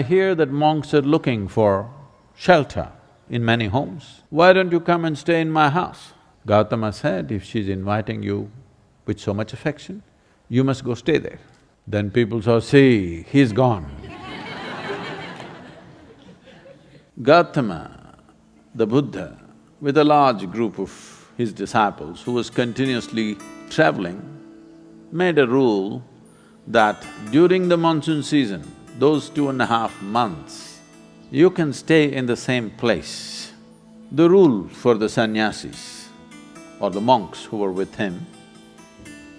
I hear that monks are looking for shelter in many homes. Why don't you come and stay in my house? Gautama said, if she's inviting you with so much affection, you must go stay there. Then people saw, see, he's gone. Gautama, the Buddha, with a large group of his disciples who was continuously traveling, made a rule that during the monsoon season, those 2.5 months, you can stay in the same place. The rule for the sannyasis or the monks who were with him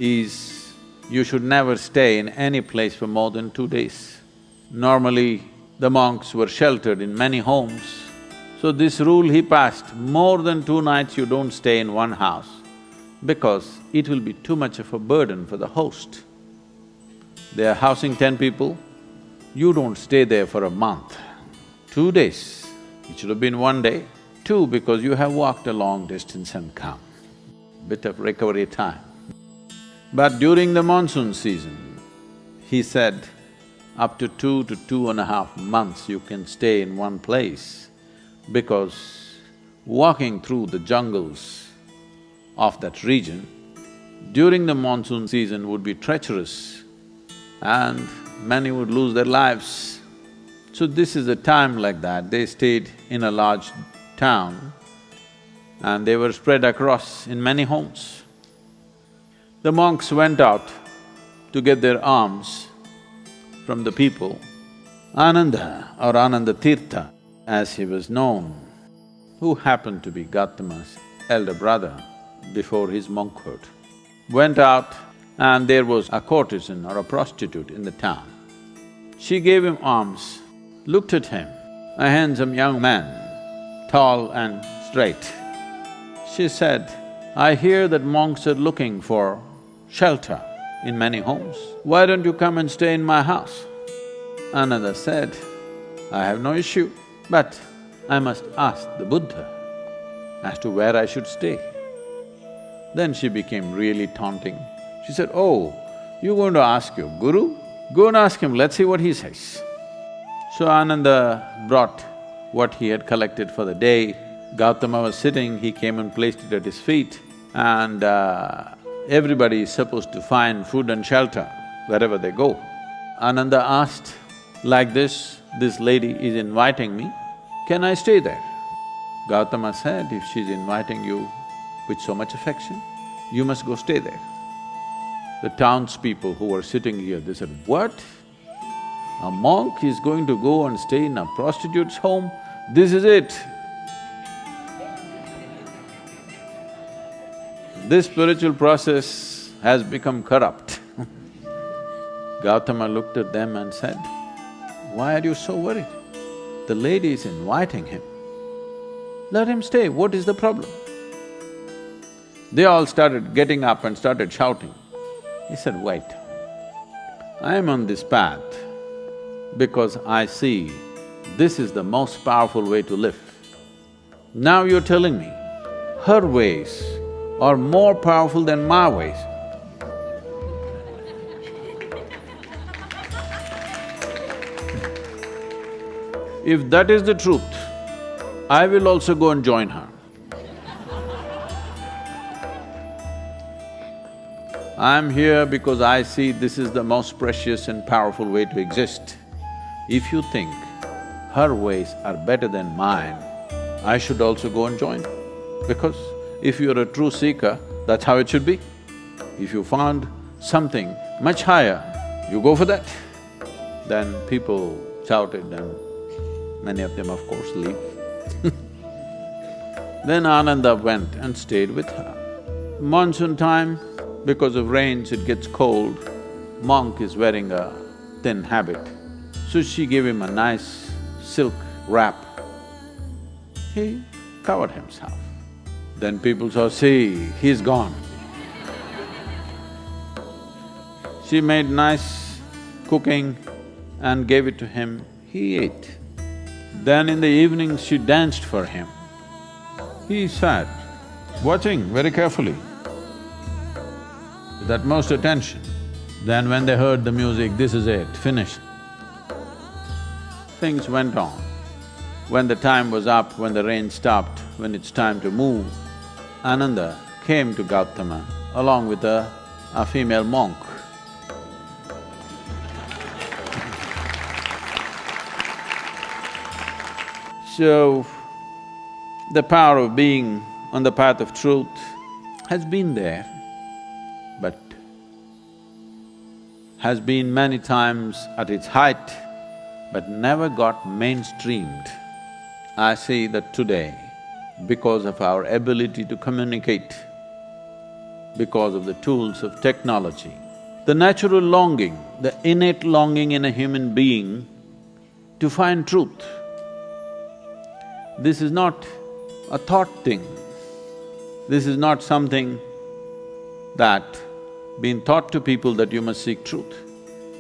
is you should never stay in any place for more than 2 days. Normally, the monks were sheltered in many homes, so this rule he passed, more than 2 nights you don't stay in one house because it will be too much of a burden for the host. They are housing 10 people, you don't stay there for a month. 2 days, it should have been 1 day. 2, because you have walked a long distance and come, bit of recovery time. But during the monsoon season, he said, up to 2 to 2.5 months you can stay in one place because walking through the jungles of that region during the monsoon season would be treacherous and many would lose their lives. So this is a time like that, they stayed in a large town and they were spread across in many homes. The monks went out to get their alms from the people. Ananda or Ananda Tirtha, as he was known, who happened to be Gautama's elder brother before his monkhood, went out and there was a courtesan or a prostitute in the town. She gave him alms, looked at him, a handsome young man, tall and straight. She said, I hear that monks are looking for shelter in many homes. Why don't you come and stay in my house? Ananda said, I have no issue, but I must ask the Buddha as to where I should stay. Then she became really taunting. She said, oh, you're going to ask your guru? Go and ask him, let's see what he says. So Ananda brought what he had collected for the day. Gautama was sitting, he came and placed it at his feet, and everybody is supposed to find food and shelter wherever they go. Ananda asked, like this lady is inviting me, can I stay there? Gautama said, if she's inviting you with so much affection, you must go stay there. The townspeople who were sitting here, they said, what? A monk is going to go and stay in a prostitute's home? This is it. This spiritual process has become corrupt. Gautama looked at them and said, why are you so worried? The lady is inviting him. Let him stay, what is the problem? They all started getting up and started shouting. He said, wait, I am on this path because I see this is the most powerful way to live. Now you're telling me her ways are more powerful than my ways. If that is the truth, I will also go and join her. I'm here because I see this is the most precious and powerful way to exist. If you think her ways are better than mine, I should also go and join. Because if you're a true seeker, that's how it should be. If you found something much higher, you go for that. Then people shouted and many of them of course leave. Then Ananda went and stayed with her. Monsoon time, because of rains it gets cold, monk is wearing a thin habit. So she gave him a nice silk wrap. He covered himself. Then people saw, see, he's gone. She made nice cooking and gave it to him, he ate. Then in the evening she danced for him. He sat, watching very carefully, with utmost attention. Then when they heard the music, this is it, finished. things went on. When the time was up, when the rain stopped, when it's time to move, Ananda came to Gautama along with a female monk. So, the power of being on the path of truth has been there, but has been many times at its height, but never got mainstreamed. I see that today, because of our ability to communicate, because of the tools of technology, the natural longing, the innate longing in a human being to find truth. This is not a thought thing. This is not something that been taught to people that you must seek truth.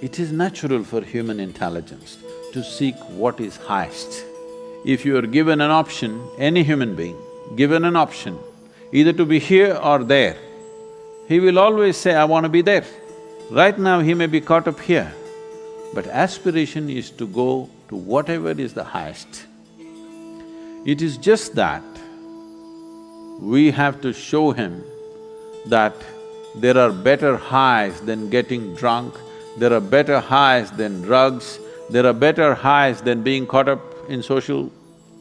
It is natural for human intelligence to seek what is highest. If you are given an option, any human being, given an option, either to be here or there, he will always say, I want to be there. Right now he may be caught up here, but aspiration is to go to whatever is the highest. It is just that we have to show him that there are better highs than getting drunk, there are better highs than drugs, there are better highs than being caught up in social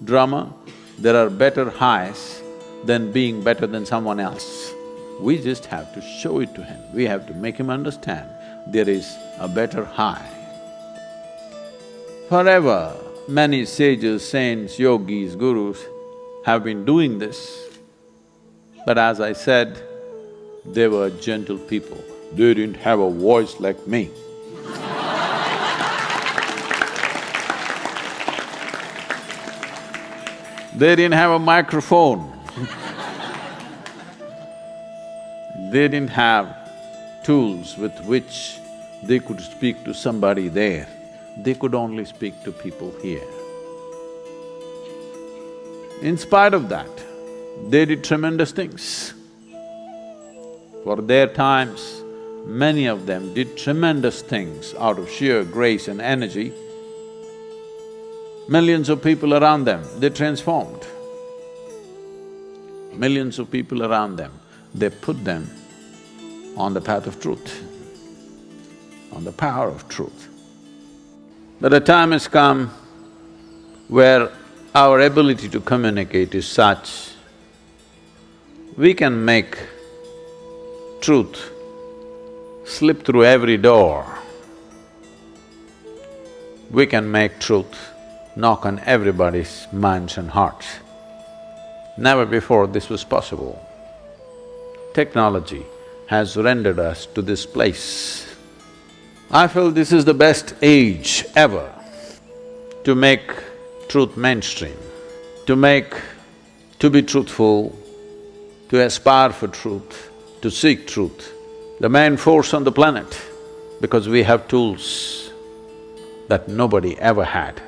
drama, there are better highs than being better than someone else. We just have to show it to him, we have to make him understand there is a better high. Forever, many sages, saints, yogis, gurus have been doing this, but as I said, they were gentle people. They didn't have a voice like me. They didn't have a microphone. They didn't have tools with which they could speak to somebody there. They could only speak to people here. In spite of that, they did tremendous things. For their times, many of them did tremendous things out of sheer grace and energy. Millions of people around them, they transformed. Millions of people around them, they put them on the path of truth, on the power of truth. But a time has come where our ability to communicate is such, we can make truth slip through every door. We can make truth knock on everybody's minds and hearts. Never before this was possible. Technology has rendered us to this place. I feel this is the best age ever to make truth mainstream, to be truthful, to aspire for truth, to seek truth, the main force on the planet, because we have tools that nobody ever had.